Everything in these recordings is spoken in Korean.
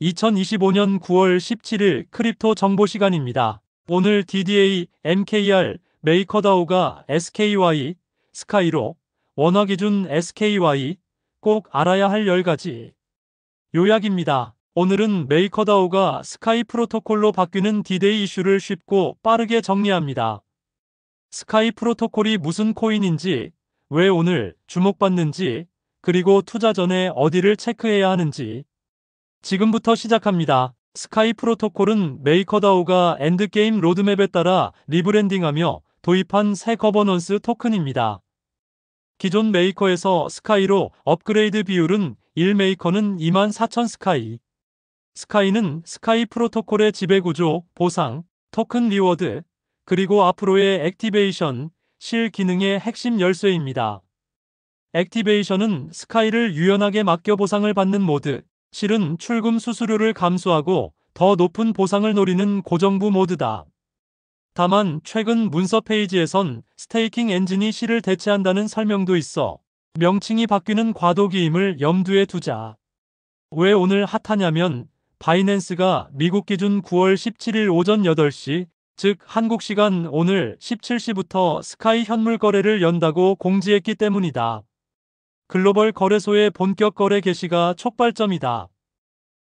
2025년 9월 17일 크립토 정보 시간입니다. 오늘 DDA, MKR, 메이커다오가 SKY, 스카이로, 원화 기준 SKY, 꼭 알아야 할 10가지. 요약입니다. 오늘은 메이커다오가 스카이 프로토콜로 바뀌는 디데이 이슈를 쉽고 빠르게 정리합니다. 스카이 프로토콜이 무슨 코인인지, 왜 오늘 주목받는지, 그리고 투자 전에 어디를 체크해야 하는지. 지금부터 시작합니다. 스카이 프로토콜은 메이커다오가 엔드게임 로드맵에 따라 리브랜딩하며 도입한 새 거버넌스 토큰입니다. 기존 메이커에서 스카이로 업그레이드 비율은 1메이커는 24,000 스카이. 스카이는 스카이 프로토콜의 지배구조, 보상, 토큰 리워드, 그리고 앞으로의 액티베이션, 실 기능의 핵심 열쇠입니다. 액티베이션은 스카이를 유연하게 맡겨 보상을 받는 모드, 실은 출금 수수료를 감수하고 더 높은 보상을 노리는 고정부 모드다. 다만 최근 문서 페이지에선 스테이킹 엔진이 실을 대체한다는 설명도 있어 명칭이 바뀌는 과도기임을 염두에 두자. 왜 오늘 핫하냐면 바이낸스가 미국 기준 9월 17일 오전 8시, 즉 한국 시간 오늘 17시부터 스카이 현물 거래를 연다고 공지했기 때문이다. 글로벌 거래소의 본격 거래 개시가 촉발점이다.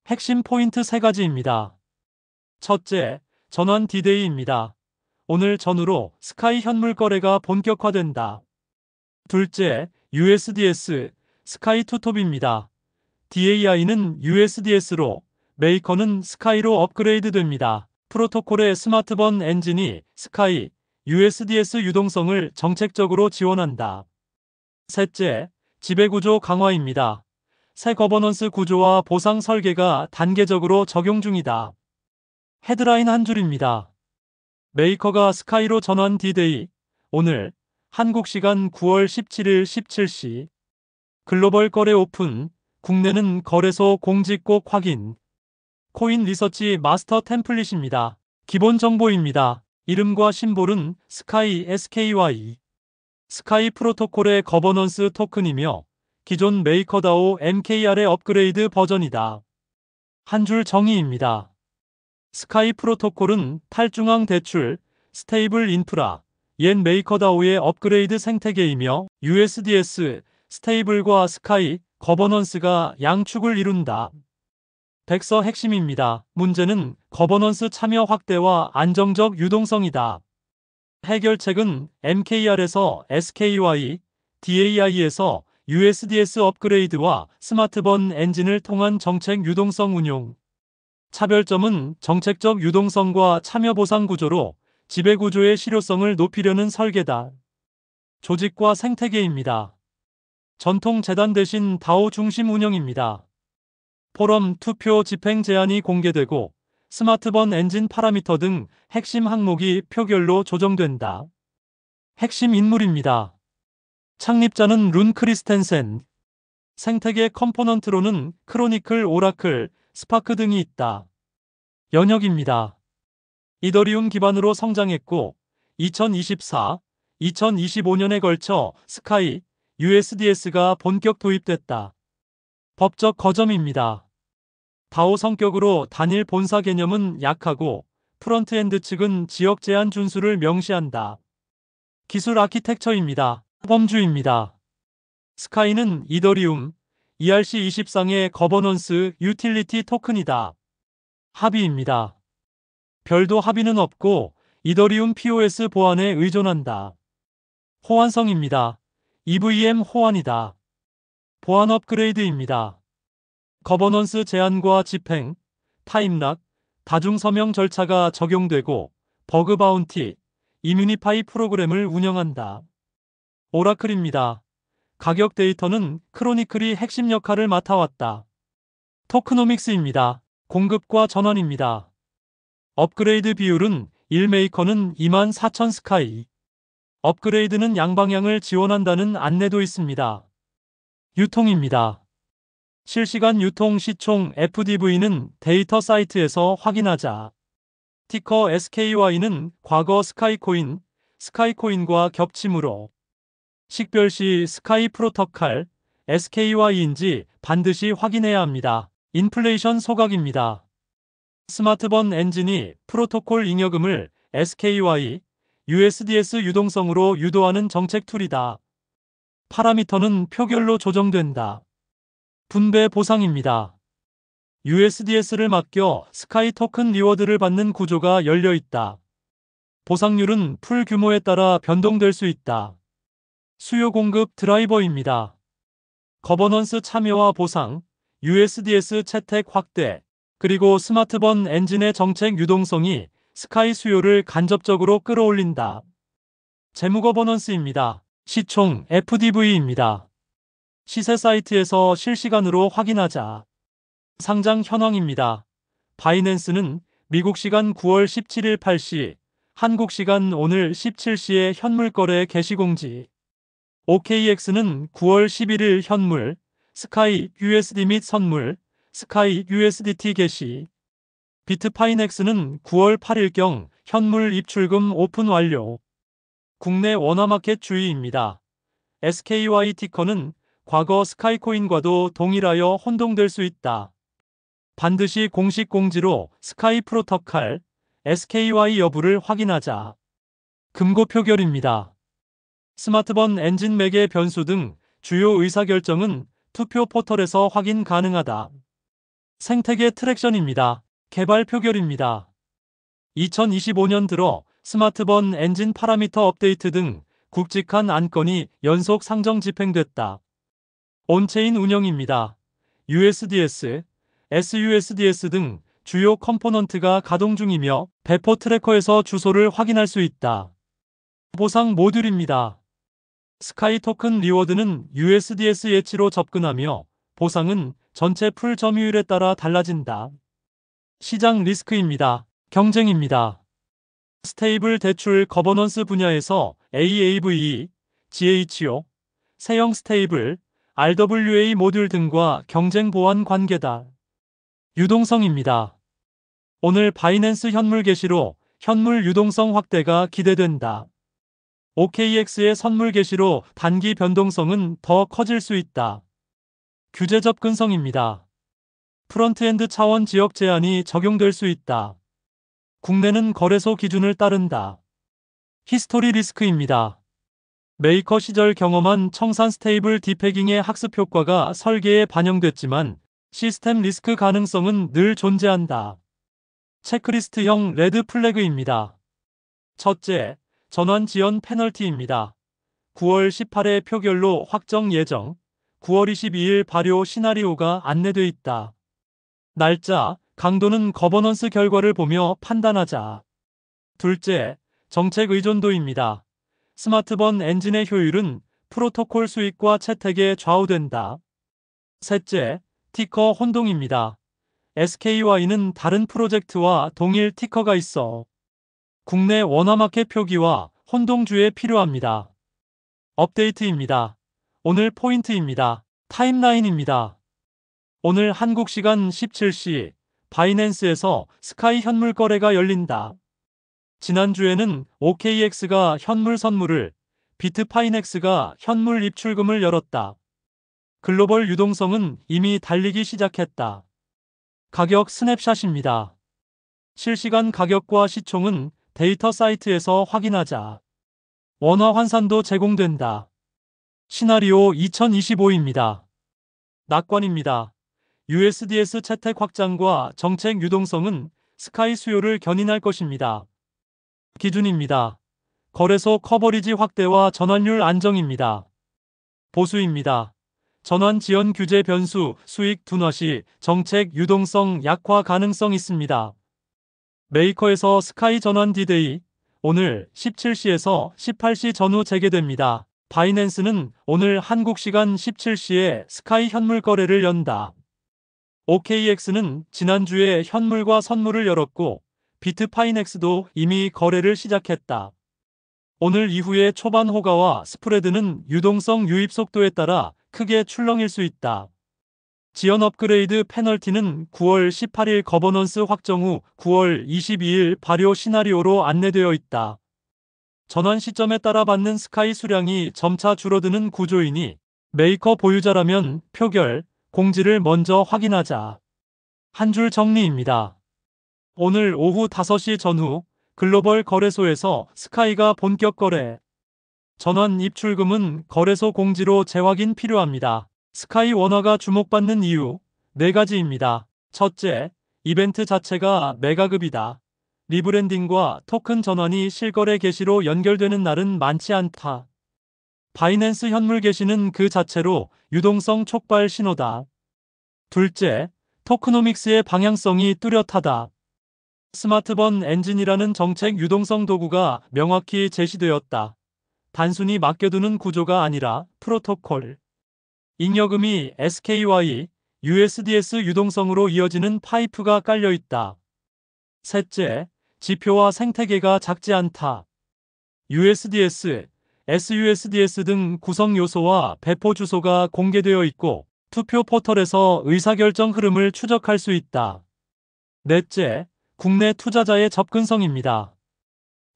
핵심 포인트 3가지입니다. 첫째, 전환 디데이입니다. 오늘 전후로 스카이 현물 거래가 본격화된다. 둘째, USDS, 스카이 투톱입니다. DAI는 USDS로, 메이커는 스카이로 업그레이드 됩니다. 프로토콜의 스마트번 엔진이 스카이, USDS 유동성을 정책적으로 지원한다. 셋째, 지배구조 강화입니다. 새 거버넌스 구조와 보상 설계가 단계적으로 적용 중이다. 헤드라인 한 줄입니다. 메이커가 스카이로 전환 디데이, 오늘 한국 시간 9월 17일 17시. 글로벌 거래 오픈, 국내는 거래소 공지 꼭 확인. 코인 리서치 마스터 템플릿입니다. 기본 정보입니다. 이름과 심볼은 스카이 SKY. 스카이 프로토콜의 거버넌스 토큰이며 기존 메이커다오 MKR의 업그레이드 버전이다. 한 줄 정의입니다. 스카이 프로토콜은 탈중앙 대출, 스테이블 인프라, 옛 메이커다오의 업그레이드 생태계이며 USDS, 스테이블과 스카이, 거버넌스가 양축을 이룬다. 백서 핵심입니다. 문제는 거버넌스 참여 확대와 안정적 유동성이다. 해결책은 MKR에서 SKY, DAI에서 USDS 업그레이드와 스마트번 엔진을 통한 정책 유동성 운용. 차별점은 정책적 유동성과 참여 보상 구조로 지배구조의 실효성을 높이려는 설계다. 조직과 생태계입니다. 전통 재단 대신 다오 중심 운영입니다. 포럼, 투표, 집행 제한이 공개되고 스마트번 엔진 파라미터 등 핵심 항목이 표결로 조정된다. 핵심 인물입니다. 창립자는 룬 크리스텐센. 생태계 컴포넌트로는 크로니클, 오라클, 스파크 등이 있다. 연역입니다. 이더리움 기반으로 성장했고 2024, 2025년에 걸쳐 스카이, USDS가 본격 도입됐다. 법적 거점입니다. 다오 성격으로 단일 본사 개념은 약하고 프론트엔드 측은 지역 제한 준수를 명시한다. 기술 아키텍처입니다. 범주입니다. 스카이는 이더리움, ERC20상의 거버넌스 유틸리티 토큰이다. 합의입니다. 별도 합의는 없고 이더리움 POS 보안에 의존한다. 호환성입니다. EVM 호환이다. 보안 업그레이드입니다. 거버넌스 제한과 집행, 타임락, 다중서명 절차가 적용되고 버그 바운티, 이뮤니파이 프로그램을 운영한다. 오라클입니다. 가격 데이터는 크로니클이 핵심 역할을 맡아왔다. 토크노믹스입니다. 공급과 전환입니다. 업그레이드 비율은 1메이커는 24,000 스카이. 업그레이드는 양방향을 지원한다는 안내도 있습니다. 유통입니다. 실시간 유통 시총 FDV는 데이터 사이트에서 확인하자. 티커 SKY는 과거 스카이코인, 스카이코인과 겹치므로 식별 시 스카이 프로토콜 SKY인지 반드시 확인해야 합니다. 인플레이션 소각입니다. 스마트번 엔진이 프로토콜 잉여금을 SKY, USDS 유동성으로 유도하는 정책 툴이다. 파라미터는 표결로 조정된다. 분배 보상입니다. USDS를 맡겨 스카이 토큰 리워드를 받는 구조가 열려 있다. 보상률은 풀 규모에 따라 변동될 수 있다. 수요 공급 드라이버입니다. 거버넌스 참여와 보상, USDS 채택 확대, 그리고 스마트번 엔진의 정책 유동성이 스카이 수요를 간접적으로 끌어올린다. 재무 거버넌스입니다. 시총 FDV입니다. 시세 사이트에서 실시간으로 확인하자. 상장 현황입니다. 바이낸스는 미국 시간 9월 17일 8시, 한국 시간 오늘 17시에 현물 거래 개시 공지. OKX는 9월 11일 현물, 스카이 USD 및 선물, 스카이 USDT 개시. 비트파이넥스는 9월 8일경 현물 입출금 오픈 완료. 국내 원화마켓 주의입니다. SKY 티커는 과거 스카이코인과도 동일하여 혼동될 수 있다. 반드시 공식 공지로 스카이 프로토콜, SKY 여부를 확인하자. 금고 표결입니다. 스마트번 엔진 매개 변수 등 주요 의사결정은 투표 포털에서 확인 가능하다. 생태계 트랙션입니다. 개발 표결입니다. 2025년 들어 스마트번 엔진 파라미터 업데이트 등 굵직한 안건이 연속 상정 집행됐다. 온체인 운영입니다. USDS, SUSDS 등 주요 컴포넌트가 가동 중이며 배포 트래커에서 주소를 확인할 수 있다. 보상 모듈입니다. 스카이 토큰 리워드는 USDS 예치로 접근하며 보상은 전체 풀 점유율에 따라 달라진다. 시장 리스크입니다. 경쟁입니다. 스테이블 대출 거버넌스 분야에서 AAVE, GHO, 세형 스테이블, RWA 모듈 등과 경쟁 보완 관계다. 유동성입니다. 오늘 바이낸스 현물 게시로 현물 유동성 확대가 기대된다. OKX의 선물 게시로 단기 변동성은 더 커질 수 있다. 규제 접근성입니다. 프론트엔드 차원 지역 제한이 적용될 수 있다. 국내는 거래소 기준을 따른다. 히스토리 리스크입니다. 메이커 시절 경험한 청산 스테이블 디패깅의 학습 효과가 설계에 반영됐지만 시스템 리스크 가능성은 늘 존재한다. 체크리스트형 레드 플래그입니다. 첫째, 전환 지연 페널티입니다. 9월 18일 표결로 확정 예정, 9월 22일 발효 시나리오가 안내돼 있다. 날짜, 강도는 거버넌스 결과를 보며 판단하자. 둘째, 정책 의존도입니다. 스마트번 엔진의 효율은 프로토콜 수익과 채택에 좌우된다. 셋째, 티커 혼동입니다. SKY는 다른 프로젝트와 동일 티커가 있어 국내 원화마켓 표기와 혼동주에 필요합니다. 업데이트입니다. 오늘 포인트입니다. 타임라인입니다. 오늘 한국 시간 17시 바이낸스에서 스카이 현물 거래가 열린다. 지난주에는 OKX가 현물 선물을, 비트파이넥스가 현물 입출금을 열었다. 글로벌 유동성은 이미 달리기 시작했다. 가격 스냅샷입니다. 실시간 가격과 시총은 데이터 사이트에서 확인하자. 원화 환산도 제공된다. 시나리오 2025입니다. 낙관입니다. USDS 채택 확장과 정책 유동성은 스카이 수요를 견인할 것입니다. 기준입니다. 거래소 커버리지 확대와 전환율 안정입니다. 보수입니다. 전환 지연 규제 변수, 수익 둔화 시 정책 유동성 약화 가능성 있습니다. 메이커에서 스카이 전환 디데이, 오늘 17시에서 18시 전후 재개됩니다. 바이낸스는 오늘 한국 시간 17시에 스카이 현물 거래를 연다. OKX는 지난주에 현물과 선물을 열었고 비트파이넥스도 이미 거래를 시작했다. 오늘 이후의 초반 호가와 스프레드는 유동성 유입 속도에 따라 크게 출렁일 수 있다. 지연 업그레이드 페널티는 9월 18일 거버넌스 확정 후 9월 22일 발효 시나리오로 안내되어 있다. 전환 시점에 따라 받는 스카이 수량이 점차 줄어드는 구조이니 메이커 보유자라면 표결, 공지를 먼저 확인하자. 한 줄 정리입니다. 오늘 오후 5시 전후 글로벌 거래소에서 스카이가 본격 거래. 전환 입출금은 거래소 공지로 재확인 필요합니다. 스카이 원화가 주목받는 이유 4가지입니다. 첫째, 이벤트 자체가 메가급이다. 리브랜딩과 토큰 전환이 실거래 개시로 연결되는 날은 많지 않다. 바이낸스 현물 개시는 그 자체로 유동성 촉발 신호다. 둘째, 토크노믹스의 방향성이 뚜렷하다. 스마트번 엔진이라는 정책 유동성 도구가 명확히 제시되었다. 단순히 맡겨두는 구조가 아니라 프로토콜. 잉여금이 SKY, USDS 유동성으로 이어지는 파이프가 깔려있다. 셋째, 지표와 생태계가 작지 않다. USDS, SUSDS 등 구성 요소와 배포 주소가 공개되어 있고 투표 포털에서 의사결정 흐름을 추적할 수 있다. 넷째, 국내 투자자의 접근성입니다.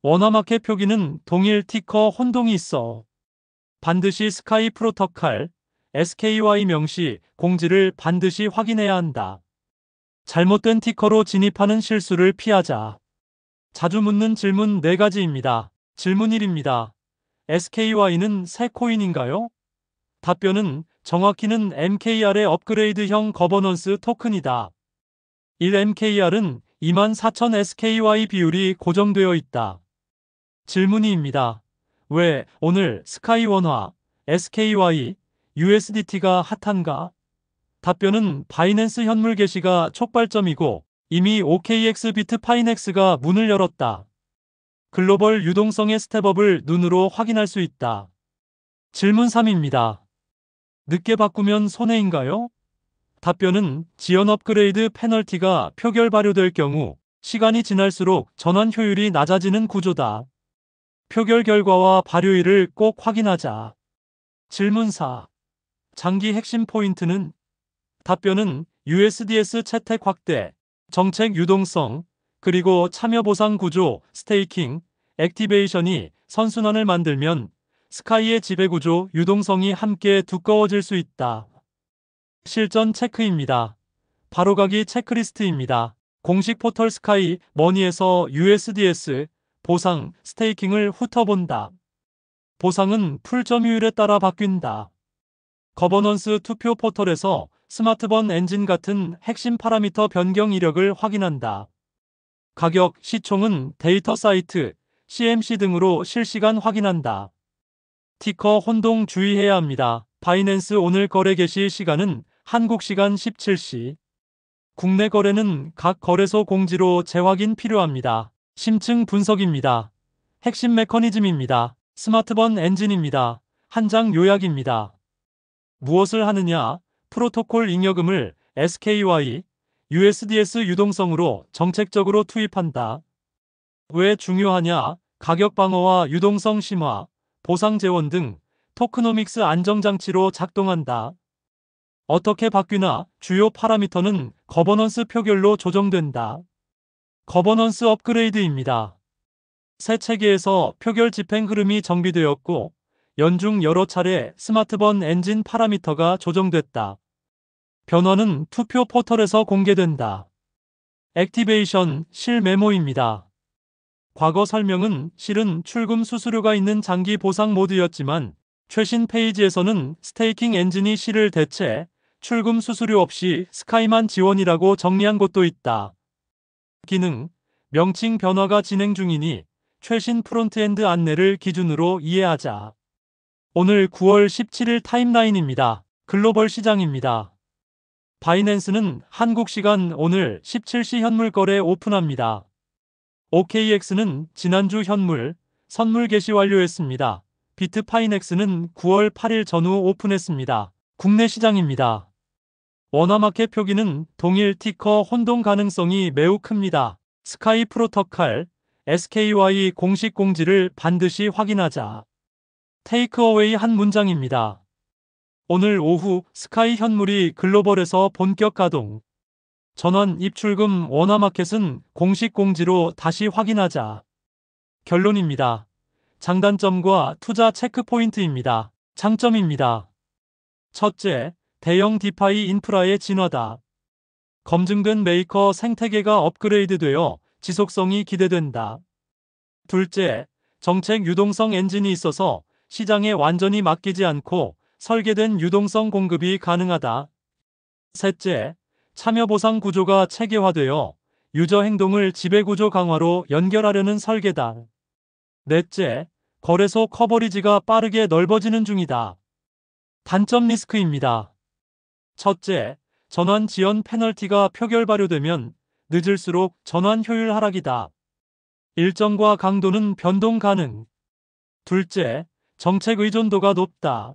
원화마켓 표기는 동일 티커 혼동이 있어 반드시 스카이 프로토콜, SKY 명시, 공지를 반드시 확인해야 한다. 잘못된 티커로 진입하는 실수를 피하자. 자주 묻는 질문 4가지입니다. 질문 1입니다. SKY는 새 코인인가요? 답변은 정확히는 MKR의 업그레이드형 거버넌스 토큰이다. 1MKR은 24,000 SKY 비율이 고정되어 있다. 질문 2입니다. 왜 오늘 스카이 원화, SKY, USDT가 핫한가? 답변은 바이낸스 현물 개시가 촉발점이고 이미 OKX 비트파이넥스가 문을 열었다. 글로벌 유동성의 스텝업을 눈으로 확인할 수 있다. 질문 3입니다. 늦게 바꾸면 손해인가요? 답변은 지연 업그레이드 페널티가 표결 발효될 경우 시간이 지날수록 전환 효율이 낮아지는 구조다. 표결 결과와 발효일을 꼭 확인하자. 질문 4. 장기 핵심 포인트는? 답변은 USDS 채택 확대, 정책 유동성, 그리고 참여 보상 구조, 스테이킹, 액티베이션이 선순환을 만들면 스카이의 지배구조, 유동성이 함께 두꺼워질 수 있다. 실전 체크입니다. 바로가기 체크리스트입니다. 공식 포털 스카이 머니에서 USDS 보상, 스테이킹을 훑어본다. 보상은 풀 점유율에 따라 바뀐다. 거버넌스 투표 포털에서 스마트번 엔진 같은 핵심 파라미터 변경 이력을 확인한다. 가격, 시총은 데이터 사이트, CMC 등으로 실시간 확인한다. 티커 혼동 주의해야 합니다. 바이낸스 오늘 거래 개시 시간은 한국 시간 17시. 국내 거래는 각 거래소 공지로 재확인 필요합니다. 심층 분석입니다. 핵심 메커니즘입니다. 스마트번 엔진입니다. 한 장 요약입니다. 무엇을 하느냐? 프로토콜 잉여금을 SKY, USDS 유동성으로 정책적으로 투입한다. 왜 중요하냐? 가격 방어와 유동성 심화, 보상 재원 등 토크노믹스 안정장치로 작동한다. 어떻게 바뀌나? 주요 파라미터는 거버넌스 표결로 조정된다. 거버넌스 업그레이드입니다. 새 체계에서 표결 집행 흐름이 정비되었고 연중 여러 차례 스마트번 엔진 파라미터가 조정됐다. 변화는 투표 포털에서 공개된다. 액티베이션 실 메모입니다. 과거 설명은 실은 출금 수수료가 있는 장기 보상 모드였지만 최신 페이지에서는 스테이킹 엔진이 실을 대체 출금 수수료 없이 스카이만 지원이라고 정리한 곳도 있다. 기능, 명칭 변화가 진행 중이니 최신 프론트엔드 안내를 기준으로 이해하자. 오늘 9월 17일 타임라인입니다. 글로벌 시장입니다. 바이낸스는 한국 시간 오늘 17시 현물 거래 오픈합니다. OKX는 지난주 현물, 선물 개시 완료했습니다. 비트파이넥스는 9월 8일 전후 오픈했습니다. 국내 시장입니다. 원화마켓 표기는 동일 티커 혼동 가능성이 매우 큽니다. 스카이 프로토콜, SKY 공식 공지를 반드시 확인하자. 테이크어웨이 한 문장입니다. 오늘 오후 스카이 현물이 글로벌에서 본격 가동. 전환 입출금 원화마켓은 공식 공지로 다시 확인하자. 결론입니다. 장단점과 투자 체크포인트입니다. 장점입니다. 첫째, 대형 디파이 인프라의 진화다. 검증된 메이커 생태계가 업그레이드되어 지속성이 기대된다. 둘째, 정책 유동성 엔진이 있어서 시장에 완전히 맡기지 않고 설계된 유동성 공급이 가능하다. 셋째, 참여 보상 구조가 체계화되어 유저 행동을 지배구조 강화로 연결하려는 설계다. 넷째, 거래소 커버리지가 빠르게 넓어지는 중이다. 단점 리스크입니다. 첫째, 전환 지연 페널티가 표결 발효되면 늦을수록 전환 효율 하락이다. 일정과 강도는 변동 가능. 둘째, 정책 의존도가 높다.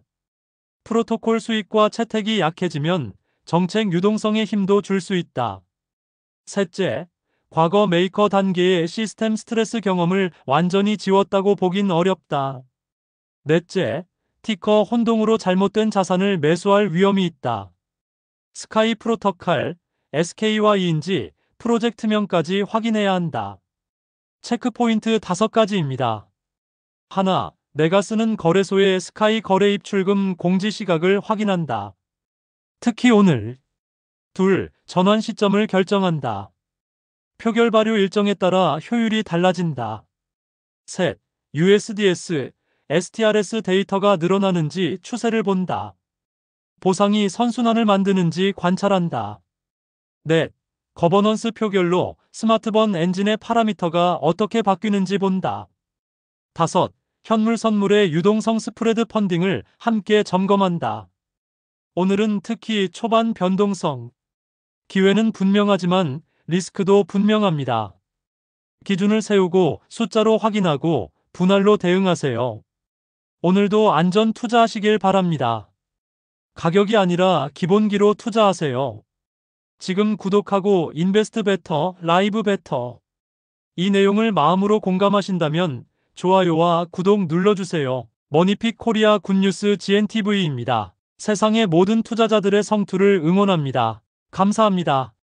프로토콜 수익과 채택이 약해지면 정책 유동성의 힘도 줄 수 있다. 셋째, 과거 메이커 단계의 시스템 스트레스 경험을 완전히 지웠다고 보긴 어렵다. 넷째, 티커 혼동으로 잘못된 자산을 매수할 위험이 있다. 스카이 프로토콜, SKY인지 프로젝트명까지 확인해야 한다. 체크포인트 5가지입니다. 하나, 내가 쓰는 거래소의 스카이 거래 입출금 공지 시각을 확인한다. 특히 오늘. 둘, 전환 시점을 결정한다. 표결 발효 일정에 따라 효율이 달라진다. 셋, USDS, STRS 데이터가 늘어나는지 추세를 본다. 보상이 선순환을 만드는지 관찰한다. 넷, 거버넌스 표결로 스마트번 엔진의 파라미터가 어떻게 바뀌는지 본다. 다섯, 현물 선물의 유동성 스프레드 펀딩을 함께 점검한다. 오늘은 특히 초반 변동성. 기회는 분명하지만 리스크도 분명합니다. 기준을 세우고 숫자로 확인하고 분할로 대응하세요. 오늘도 안전 투자하시길 바랍니다. 가격이 아니라 기본기로 투자하세요. 지금 구독하고 인베스트 베터, 라이브 베터. 이 내용을 마음으로 공감하신다면 좋아요와 구독 눌러주세요. 머니픽 코리아 굿뉴스 GNTV입니다. 세상의 모든 투자자들의 성투를 응원합니다. 감사합니다.